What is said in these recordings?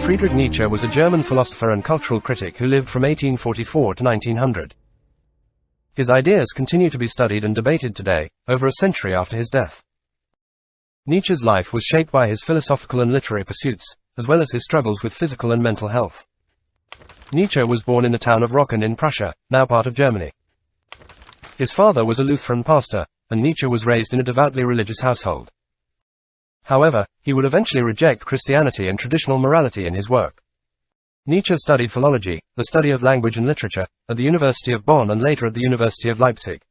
Friedrich Nietzsche was a German philosopher and cultural critic who lived from 1844 to 1900. His ideas continue to be studied and debated today, over a century after his death. Nietzsche's life was shaped by his philosophical and literary pursuits, as well as his struggles with physical and mental health. Nietzsche was born in the town of Rocken in Prussia, now part of Germany. His father was a Lutheran pastor, and Nietzsche was raised in a devoutly religious household. However, he would eventually reject Christianity and traditional morality in his work. Nietzsche studied philology, the study of language and literature, at the University of Bonn and later at the University of Leipzig.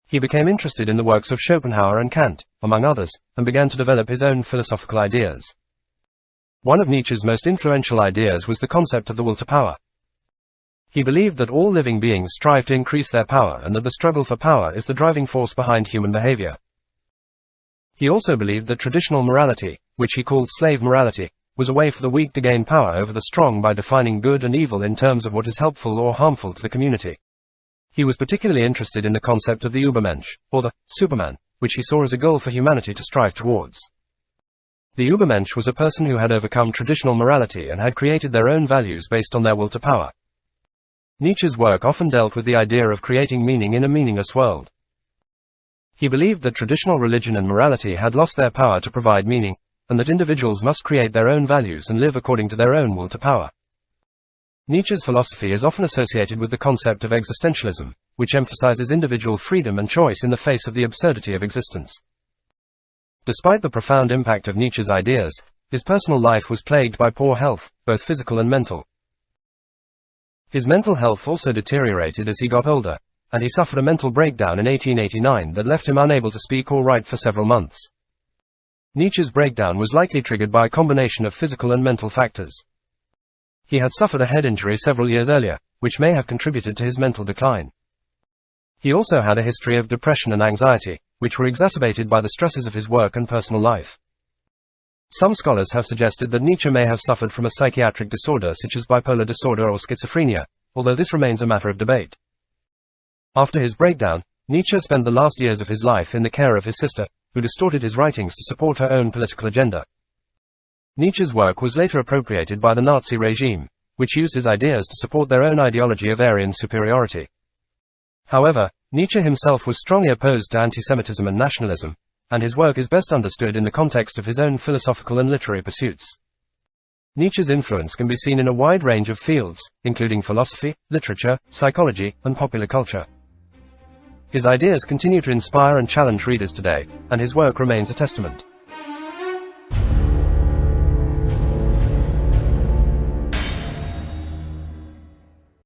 He became interested in the works of Schopenhauer and Kant, among others, and began to develop his own philosophical ideas. One of Nietzsche's most influential ideas was the concept of the will to power. He believed that all living beings strive to increase their power and that the struggle for power is the driving force behind human behavior. He also believed that traditional morality, which he called slave morality, was a way for the weak to gain power over the strong by defining good and evil in terms of what is helpful or harmful to the community. He was particularly interested in the concept of the Übermensch, or the Superman, which he saw as a goal for humanity to strive towards. The Übermensch was a person who had overcome traditional morality and had created their own values based on their will to power. Nietzsche's work often dealt with the idea of creating meaning in a meaningless world. He believed that traditional religion and morality had lost their power to provide meaning, and that individuals must create their own values and live according to their own will to power. Nietzsche's philosophy is often associated with the concept of existentialism, which emphasizes individual freedom and choice in the face of the absurdity of existence. Despite the profound impact of Nietzsche's ideas, his personal life was plagued by poor health, both physical and mental. His mental health also deteriorated as he got older, and he suffered a mental breakdown in 1889 that left him unable to speak or write for several months. Nietzsche's breakdown was likely triggered by a combination of physical and mental factors. He had suffered a head injury several years earlier, which may have contributed to his mental decline. He also had a history of depression and anxiety, which were exacerbated by the stresses of his work and personal life. Some scholars have suggested that Nietzsche may have suffered from a psychiatric disorder such as bipolar disorder or schizophrenia, although this remains a matter of debate. After his breakdown, Nietzsche spent the last years of his life in the care of his sister, who distorted his writings to support her own political agenda. Nietzsche's work was later appropriated by the Nazi regime, which used his ideas to support their own ideology of Aryan superiority. However, Nietzsche himself was strongly opposed to anti-Semitism and nationalism, and his work is best understood in the context of his own philosophical and literary pursuits. Nietzsche's influence can be seen in a wide range of fields, including philosophy, literature, psychology, and popular culture. His ideas continue to inspire and challenge readers today, and his work remains a testament